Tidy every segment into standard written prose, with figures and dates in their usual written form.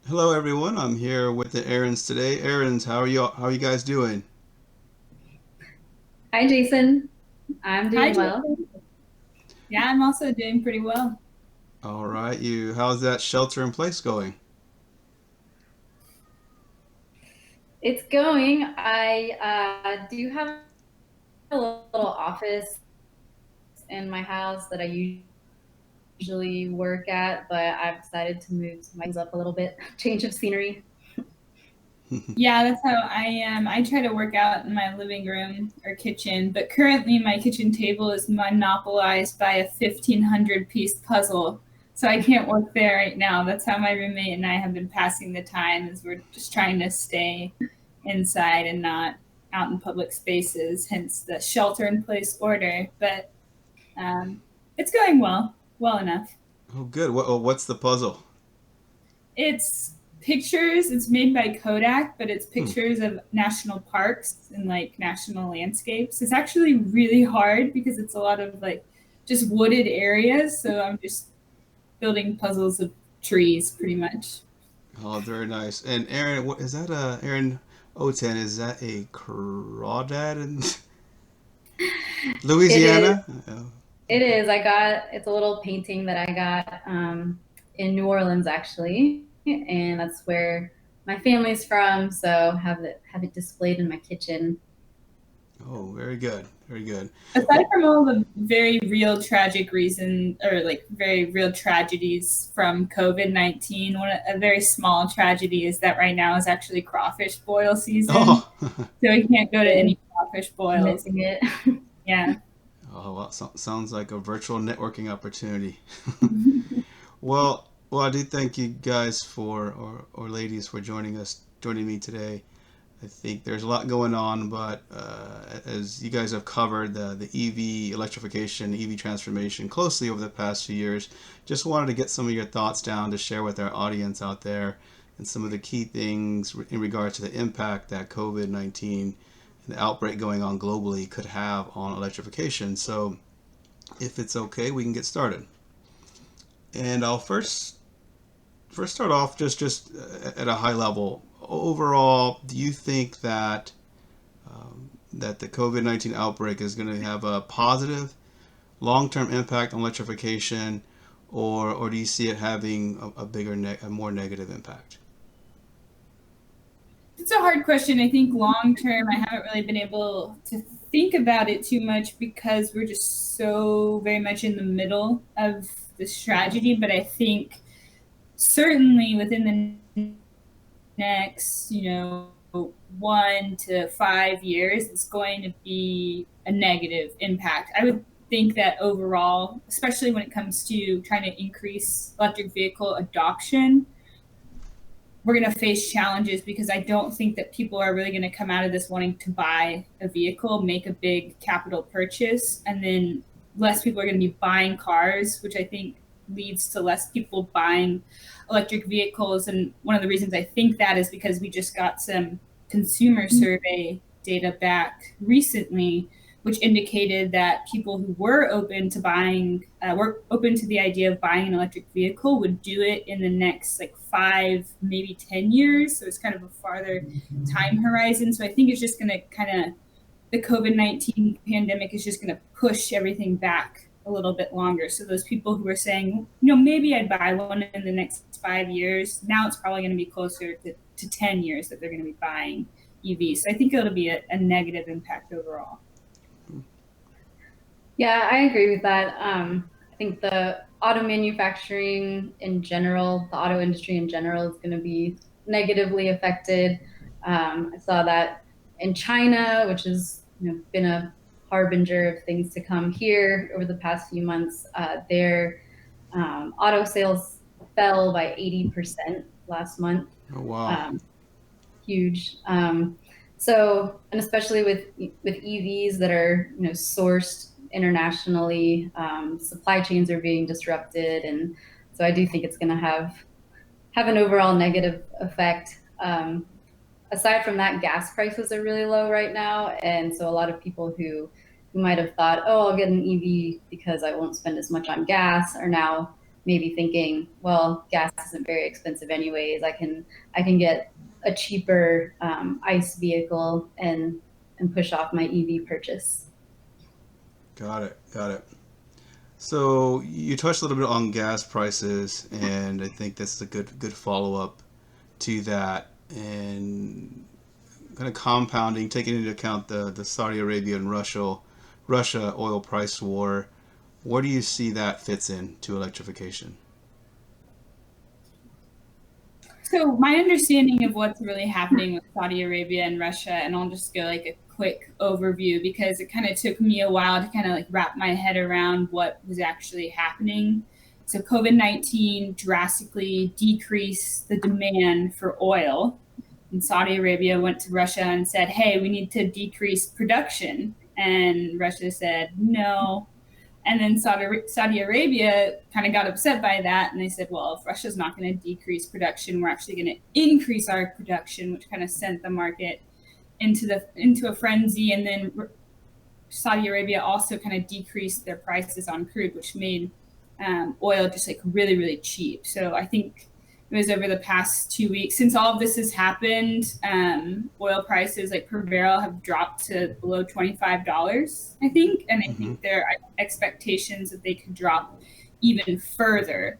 Hello, everyone. I'm here with the Erins today. Erins, how are you? How are you guys doing? Hi, Jason. I'm Hi, doing well. Jason. Yeah, I'm also doing pretty well. All right, you. How's that shelter in place going? It's going. I do have a little office in my house that I usually work at, but I've decided to move my things up a little bit, change of scenery. Yeah, that's how I am. I try to work out in my living room or kitchen, but currently my kitchen table is monopolized by a 1,500 piece puzzle. So I can't work there right now. That's how my roommate and I have been passing the time as we're just trying to stay inside and not out in public spaces, hence the shelter in place order. But um, it's going well enough. Oh, good. What's the puzzle? It's pictures. It's made by Kodak, but it's Hmm. pictures of national parks and like national landscapes. It's actually really hard because it's a lot of like just wooded areas. So I'm just building puzzles of trees pretty much. Oh, very nice. And Aaron, what is that? Aaron O10, is that a crawdad in It is. Louisiana? Oh, It okay. is. It's a little painting that I got in New Orleans, actually, and that's where my family's from. So have it displayed in my kitchen. Oh, very good. Very good. Aside Well, from all the very real tragic reason or like very real tragedies from COVID-19, a very small tragedy is that right now is actually crawfish boil season. oh, So we can't go to Really any crawfish boils. missing it. Yeah. oh, well, sounds like a virtual networking opportunity. Well, I do thank you guys or ladies for joining me today. I think there's a lot going on, but as you guys have covered the EV electrification, EV transformation closely over the past few years, just wanted to get some of your thoughts down to share with our audience out there and some of the key things in regard to the impact that COVID-19 and the outbreak going on globally could have on electrification. So, if it's okay, we can get started. And I'll first start off just at a high level. Overall, do you think that the COVID-19 outbreak is going to have a positive long-term impact on electrification, or do you see it having a more negative impact? It's a hard question. I think long term, I haven't really been able to think about it too much because we're just so very much in the middle of this tragedy. But I think certainly within the next, 1 to 5 years, it's going to be a negative impact. I would think that overall, especially when it comes to trying to increase electric vehicle adoption, we're going to face challenges because I don't think that people are really going to come out of this wanting to buy a vehicle, make a big capital purchase, and then less people are going to be buying cars, which I think leads to less people buying electric vehicles. And one of the reasons I think that is because we just got some consumer survey data back recently, which indicated that people who were open to the idea of buying an electric vehicle would do it in the next like 5, maybe 10 years. So it's kind of a farther time horizon. So I think it's just going to kind of the COVID-19 pandemic is just going to push everything back a little bit longer. So those people who are saying, maybe I'd buy one in the next 5 years, now it's probably going to be closer to 10 years that they're going to be buying EVs. So I think it'll be a negative impact overall. Yeah, I agree with that. I think the auto manufacturing in general, the auto industry in general, is going to be negatively affected. I saw that in China, which has been a harbinger of things to come here over the past few months. Their auto sales fell by 80% last month. Oh, wow. Um, Huge. And especially with EVs that are sourced internationally, supply chains are being disrupted, and so I do think it's going to have an overall negative effect. Aside from that, gas prices are really low right now, and so a lot of people who might have thought, oh, I'll get an EV because I won't spend as much on gas, are now maybe thinking, well, gas isn't very expensive anyways. I can get a cheaper ICE vehicle and push off my EV purchase. Got it. Got it. So you touched a little bit on gas prices, and I think that's a good follow up to that, and kind of compounding, taking into account the Saudi Arabia and Russia oil price war. Where do you see that fits in to electrification? So my understanding of what's really happening with Saudi Arabia and Russia, and I'll just go like a quick overview because it kind of took me a while to kind of like wrap my head around what was actually happening. So COVID-19 drastically decreased the demand for oil. And Saudi Arabia went to Russia and said, hey, we need to decrease production. And Russia said, no. And then Saudi Arabia kind of got upset by that. And they said, well, if Russia's not going to decrease production, we're actually going to increase our production, which kind of sent the market into a frenzy. And then Saudi Arabia also kind of decreased their prices on crude, which made oil just like really, really cheap. So I think it was over the past 2 weeks since all of this has happened, oil prices like per barrel have dropped to below $25, I think. And I think there are expectations that they could drop even further,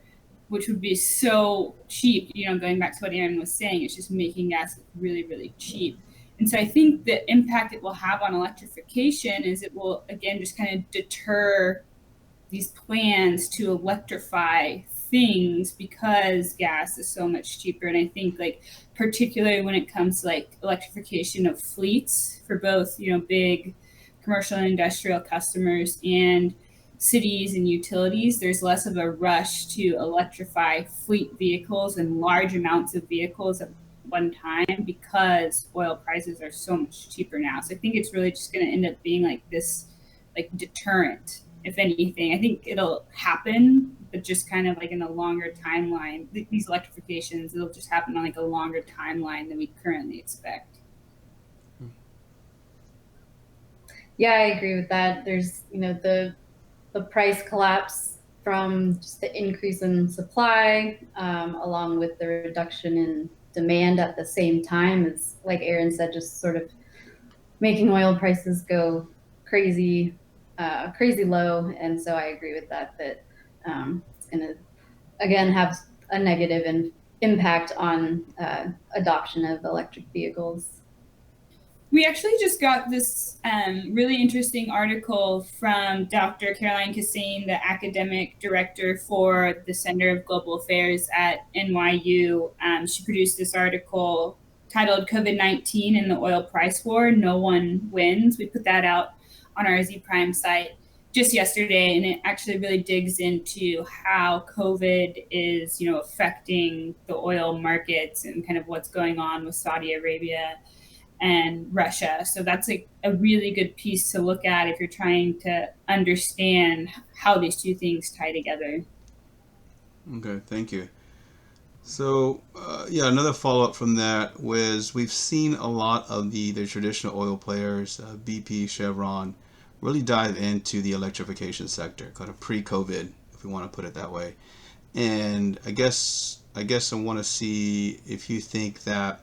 which would be so cheap. Going back to what Erin was saying, it's just making gas really, really cheap. And so I think the impact it will have on electrification is it will, again, just kind of deter these plans to electrify things because gas is so much cheaper. And I think like particularly when it comes to like electrification of fleets for both, big commercial and industrial customers and cities and utilities, there's less of a rush to electrify fleet vehicles and large amounts of vehicles at one time because oil prices are so much cheaper now. So I think it's really just going to end up being like this like deterrent. If anything, I think it'll happen, but just kind of like in a longer timeline. These electrifications, it'll just happen on like a longer timeline than we currently expect. Yeah, I agree with that. There's, the price collapse from just the increase in supply, along with the reduction in demand at the same time is, like Erin said, just sort of making oil prices go crazy low. And so I agree with that it's going to, again, have a negative impact on adoption of electric vehicles. We actually just got this really interesting article from Dr. Caroline Cassane, the academic director for the Center of Global Affairs at NYU. She produced this article titled COVID-19 and the Oil Price War, No One Wins. We put that out on our Zpryme site just yesterday, and it actually really digs into how COVID is, affecting the oil markets and kind of what's going on with Saudi Arabia and Russia. So that's like a really good piece to look at if you're trying to understand how these two things tie together. Okay, thank you. So, another follow-up from that was we've seen a lot of the traditional oil players, BP, Chevron, really dive into the electrification sector, kind of pre-COVID, if we want to put it that way. And I guess I want to see if you think that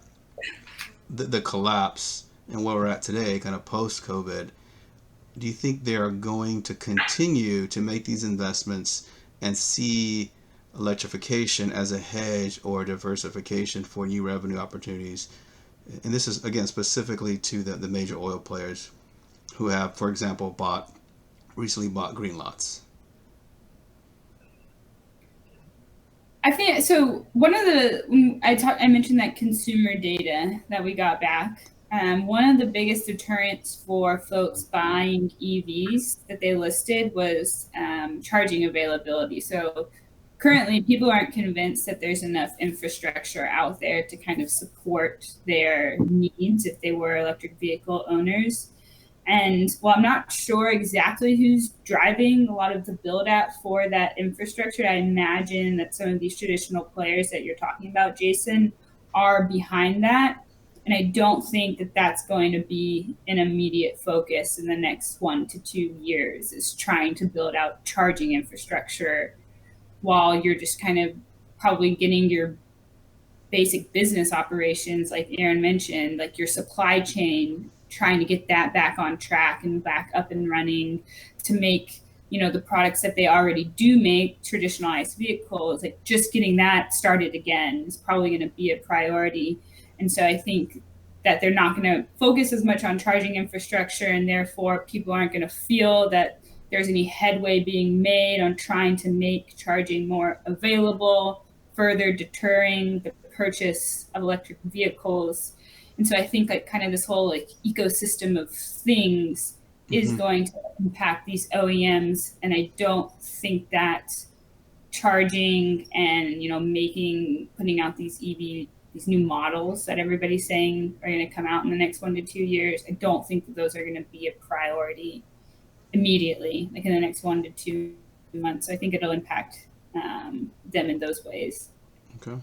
the collapse and where we're at today, kind of post-COVID, do you think they are going to continue to make these investments and see electrification as a hedge or diversification for new revenue opportunities? And this is, again, specifically to the major oil players who have, for example, recently bought green lots. I think so. One of the I mentioned that consumer data that we got back. One of the biggest deterrents for folks buying EVs that they listed was charging availability. So currently, people aren't convinced that there's enough infrastructure out there to kind of support their needs if they were electric vehicle owners. And while I'm not sure exactly who's driving a lot of the build out for that infrastructure, I imagine that some of these traditional players that you're talking about, Jason, are behind that. And I don't think that that's going to be an immediate focus in the next 1 to 2 years, is trying to build out charging infrastructure while you're just kind of probably getting your basic business operations, like Erin mentioned, like your supply chain, trying to get that back on track and back up and running to make, the products that they already do make, traditional ICE vehicles, like just getting that started again is probably going to be a priority. And so I think that they're not going to focus as much on charging infrastructure, and therefore people aren't going to feel that there's any headway being made on trying to make charging more available, further deterring the purchase of electric vehicles. And so I think like kind of this whole like ecosystem of things is going to impact these OEMs. And I don't think that charging and, putting out these these new models that everybody's saying are going to come out in the next 1 to 2 years, I don't think that those are going to be a priority immediately, like in the next 1 to 2 months. So I think it'll impact them in those ways. Okay.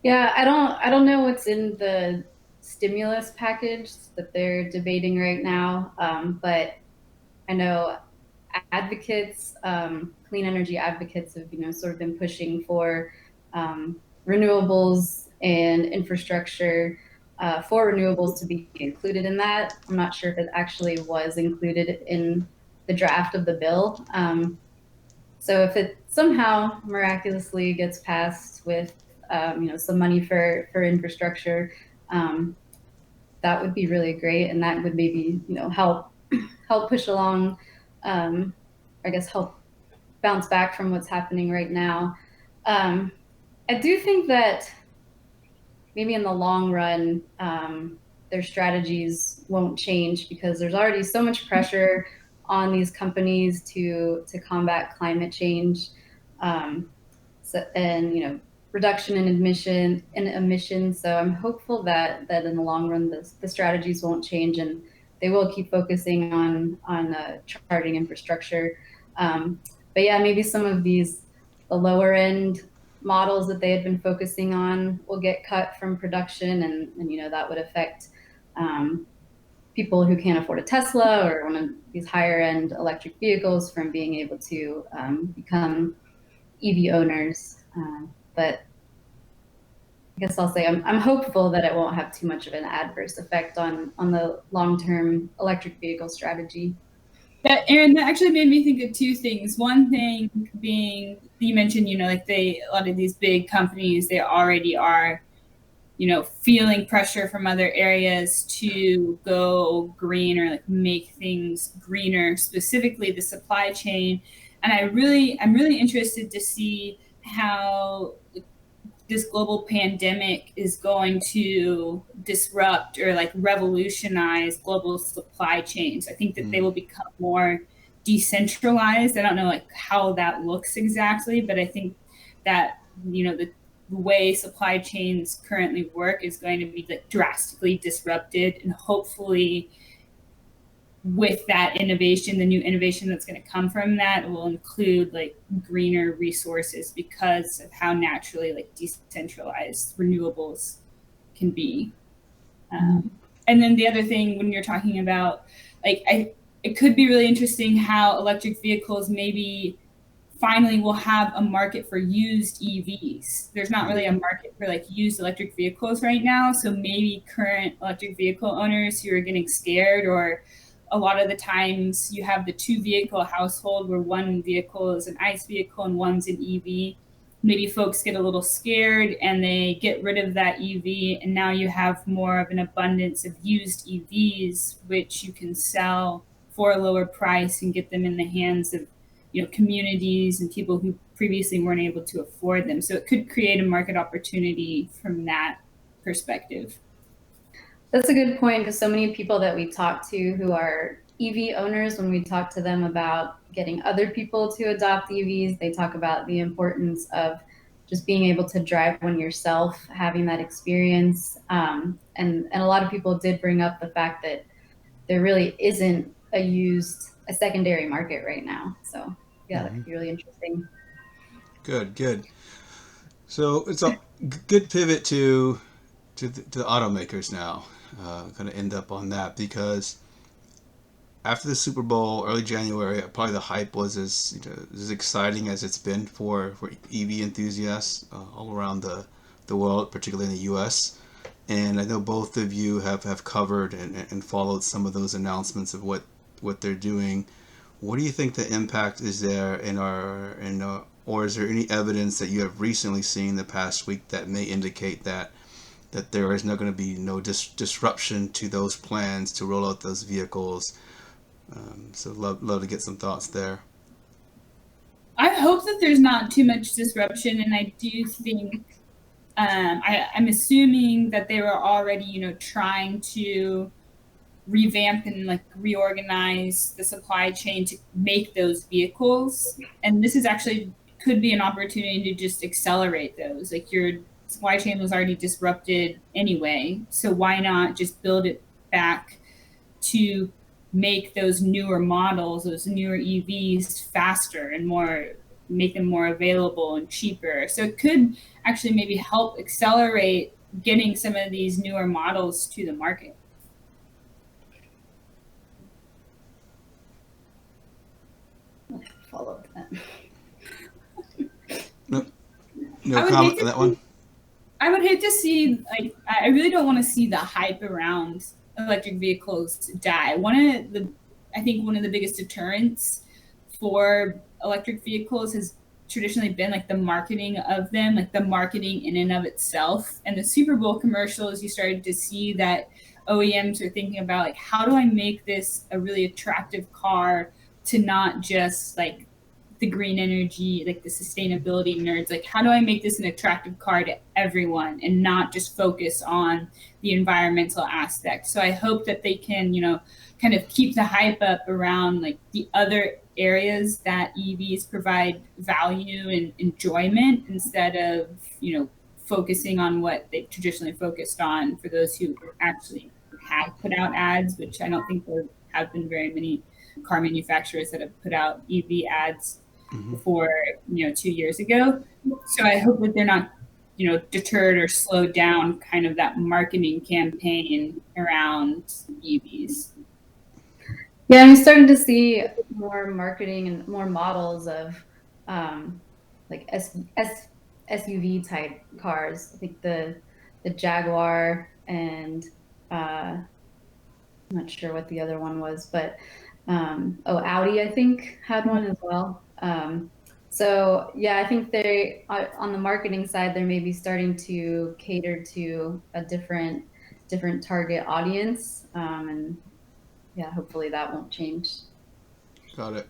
Yeah, I don't know what's in the stimulus package that they're debating right now, but I know advocates, clean energy advocates, have sort of been pushing for renewables and infrastructure for renewables to be included in that. I'm not sure if it actually was included in the draft of the bill. So if it somehow miraculously gets passed with some money for infrastructure, that would be really great, and that would maybe help push along, I guess help bounce back from what's happening right now. I do think that maybe in the long run, their strategies won't change, because there's already so much pressure on these companies to combat climate change, and reduction in emissions. So I'm hopeful that in the long run, the strategies won't change, and they will keep focusing on charging infrastructure. But yeah, maybe some of the lower end models that they had been focusing on will get cut from production, and that would affect people who can't afford a Tesla or one of these higher end electric vehicles from being able to become EV owners. But I guess I'll say I'm hopeful that it won't have too much of an adverse effect on the long-term electric vehicle strategy. Yeah, Erin, that actually made me think of two things. One thing being, you mentioned, like a lot of these big companies, they already are, feeling pressure from other areas to go green or like make things greener, specifically the supply chain. And I'm really interested to see how this global pandemic is going to disrupt or like revolutionize global supply chains. I think that they will become more decentralized. I don't know like how that looks exactly, but I think that, the way supply chains currently work is going to be like drastically disrupted, and hopefully with that innovation, the new innovation that's going to come from that will include like greener resources, because of how naturally like decentralized renewables can be. And then the other thing, when you're talking about like, it could be really interesting how electric vehicles maybe finally will have a market for used EVs. There's not really a market for like used electric vehicles right now. So maybe current electric vehicle owners who are getting scared, or a lot of the times you have the 2-vehicle household where one vehicle is an ICE vehicle and one's an EV. Maybe folks get a little scared and they get rid of that EV, and now you have more of an abundance of used EVs, which you can sell for a lower price and get them in the hands of communities and people who previously weren't able to afford them. So it could create a market opportunity from that perspective. That's a good point, because so many people that we talk to who are EV owners, when we talk to them about getting other people to adopt EVs, they talk about the importance of just being able to drive one yourself, having that experience. And a lot of people did bring up the fact that there really isn't a secondary market right now. So yeah, that could be really interesting. Good. So it's a good pivot to the automakers now. Going to end up on that, because after the Super Bowl, early January, probably the hype was as exciting as it's been for EV enthusiasts all around the world, particularly in the U.S. And I know both of you have covered and followed some of those announcements of what they're doing. What do you think the impact is there or is there any evidence that you have recently seen the past week that may indicate that there is not going to be no disruption to those plans to roll out those vehicles? So love to get some thoughts there. I hope that there's not too much disruption, and I do think I'm assuming that they were already, trying to revamp and like reorganize the supply chain to make those vehicles. And this is actually could be an opportunity to just accelerate those. Like your supply chain was already disrupted anyway, so why not just build it back to make those newer models, those newer EVs faster and more, make them more available and cheaper. So it could actually maybe help accelerate getting some of these newer models to the market. Follow that. No comment on that one. I would hate to see, like, I really don't want to see the hype around electric vehicles die. I think one of the biggest deterrents for electric vehicles has traditionally been like the marketing of them, like the marketing in and of itself. And the Super Bowl commercials, you started to see that OEMs are thinking about like, how do I make this a really attractive car to not just like the green energy, like the sustainability nerds, like how do I make this an attractive car to everyone and not just focus on the environmental aspect? So I hope that they can, kind of keep the hype up around like the other areas that EVs provide value and enjoyment instead of, focusing on what they traditionally focused on for those who actually have put out ads, which I don't think there have been very many car manufacturers that have put out EV ads before 2 years ago. So I hope that they're not deterred or slowed down kind of that marketing campaign around EVs. Yeah, I'm starting to see more marketing and more models of like SUV type cars. I think the Jaguar and I'm not sure what the other one was, but Audi I think had one as well. So yeah, I think they on the marketing side they're maybe starting to cater to a different target audience, and yeah, hopefully that won't change. Got it.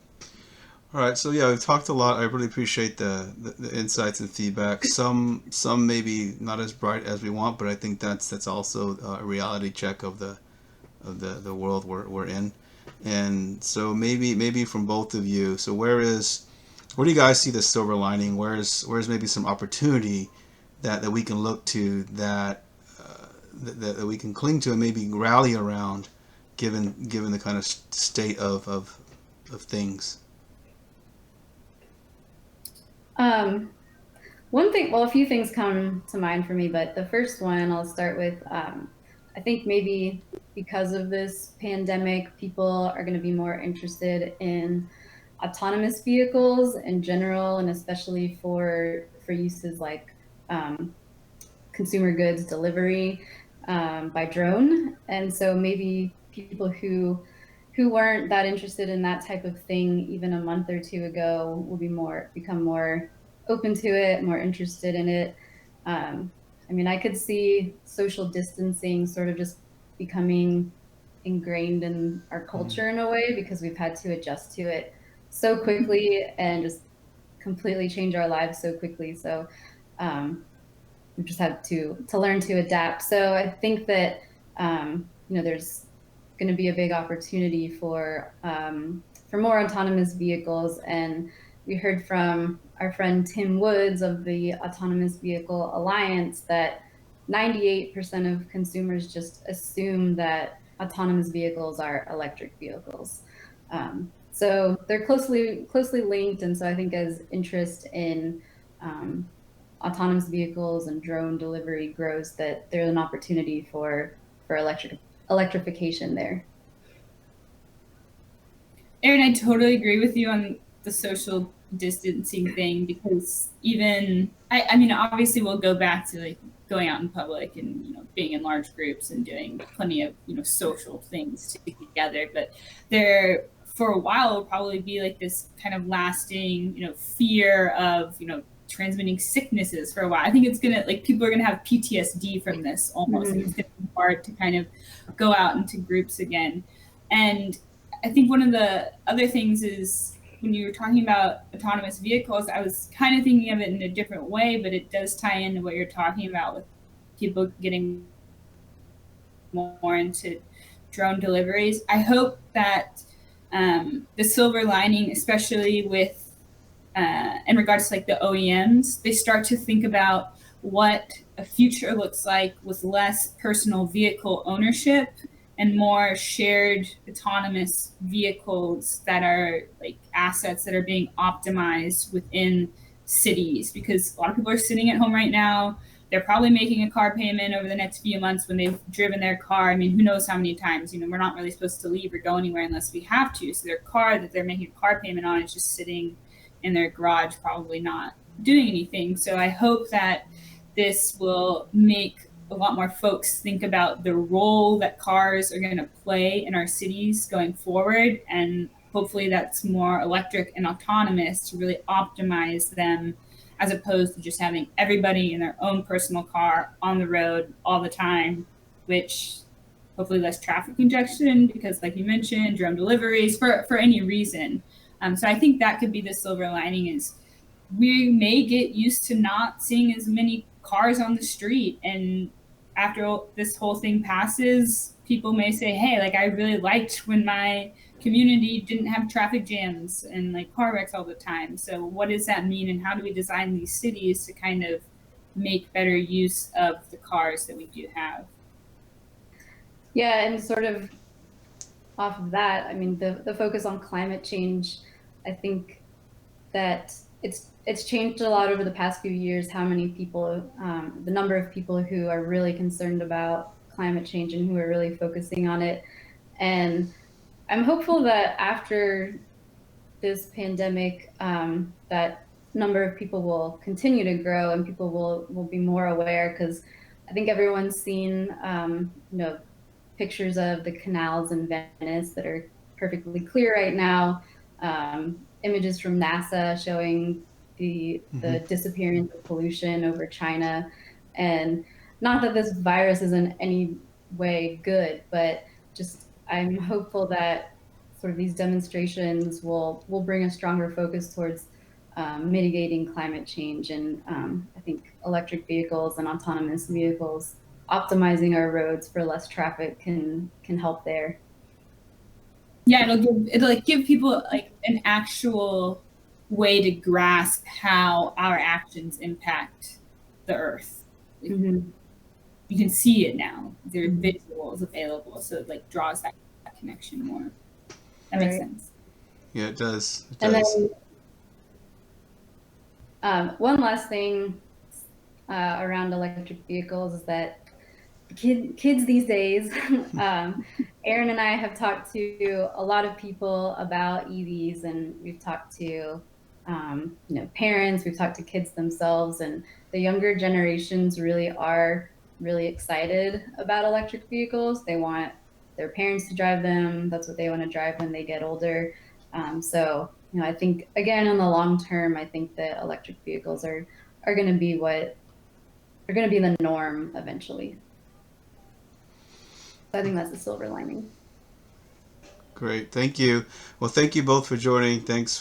All right, so yeah, we've talked a lot. I really appreciate the insights and feedback. Some maybe not as bright as we want, but I think that's also a reality check of the world we're in. And so maybe from both of you. So where do you guys see the silver lining? Where's maybe some opportunity that we can look to that we can cling to and maybe rally around, given the kind of state of things. One thing, well, a few things come to mind for me, but the first one I'll start with, I think maybe because of this pandemic, people are going to be more interested in autonomous vehicles in general, and especially for uses like consumer goods delivery by drone. And so maybe people who weren't that interested in that type of thing even a month or two ago will become more open to it, more interested in it. I mean, I could see social distancing sort of just becoming ingrained in our culture in a way, because we've had to adjust to it so quickly and just completely change our lives so quickly. So we've just had to learn to adapt. So I think that there's going to be a big opportunity for more autonomous vehicles. And we heard from our friend Tim Woods of the Autonomous Vehicle Alliance that 98% of consumers just assume that autonomous vehicles are electric vehicles. So they're closely linked. And so I think as interest in autonomous vehicles and drone delivery grows, that there's an opportunity for electrification there. Erin, I totally agree with you on the social distancing thing, because even I mean, obviously we'll go back to like going out in public and being in large groups and doing plenty of social things together, but there for a while will probably be like this kind of lasting fear of transmitting sicknesses for a while. I think it's gonna, like, people are gonna have PTSD from this almost. Like, it's gonna be hard to kind of go out into groups again. And I think one of the other things is, when you were talking about autonomous vehicles, I was kind of thinking of it in a different way, but it does tie into what you're talking about with people getting more into drone deliveries. I hope that the silver lining, especially with in regards to like the OEMs, they start to think about what a future looks like with less personal vehicle ownership and more shared autonomous vehicles that are like assets that are being optimized within cities. Because a lot of people are sitting at home right now. They're probably making a car payment over the next few months when they've driven their car. I mean, who knows how many times, we're not really supposed to leave or go anywhere unless we have to. So their car that they're making a car payment on is just sitting in their garage, probably not doing anything. So I hope that this will make a lot more folks think about the role that cars are going to play in our cities going forward. And hopefully that's more electric and autonomous to really optimize them, as opposed to just having everybody in their own personal car on the road all the time, which hopefully less traffic congestion, because like you mentioned, drone deliveries for any reason. So I think that could be the silver lining, is we may get used to not seeing as many cars on the street. And after this whole thing passes, people may say, hey, like, I really liked when my community didn't have traffic jams and like car wrecks all the time. So what does that mean? And how do we design these cities to kind of make better use of the cars that we do have? Yeah, and sort of off of that, I mean, the focus on climate change, I think that it's changed a lot over the past few years, how many people, the number of people who are really concerned about climate change and who are really focusing on it. And I'm hopeful that after this pandemic, that number of people will continue to grow and people will be more aware, because I think everyone's seen, pictures of the canals in Venice that are perfectly clear right now. Images from NASA showing the disappearance of pollution over China. And not that this virus is in any way good, but just I'm hopeful that sort of these demonstrations will bring a stronger focus towards mitigating climate change. And I think electric vehicles and autonomous vehicles optimizing our roads for less traffic can help there. Yeah, it'll like give people like an actual way to grasp how our actions impact the earth. Mm-hmm. You can see it now. There are visuals available, so it like draws that connection more. That makes sense. Yeah, it does. It And does. then one last thing around electric vehicles is that kids these days, Erin and I have talked to a lot of people about EVs, and we've talked to parents, we've talked to kids themselves, and the younger generations really are really excited about electric vehicles. They want their parents to drive them. That's what they want to drive when they get older. So I think, again, in the long term, I think that electric vehicles are going to be the norm eventually. So I think that's the silver lining. Great. Thank you. Well, thank you both for joining. Thanks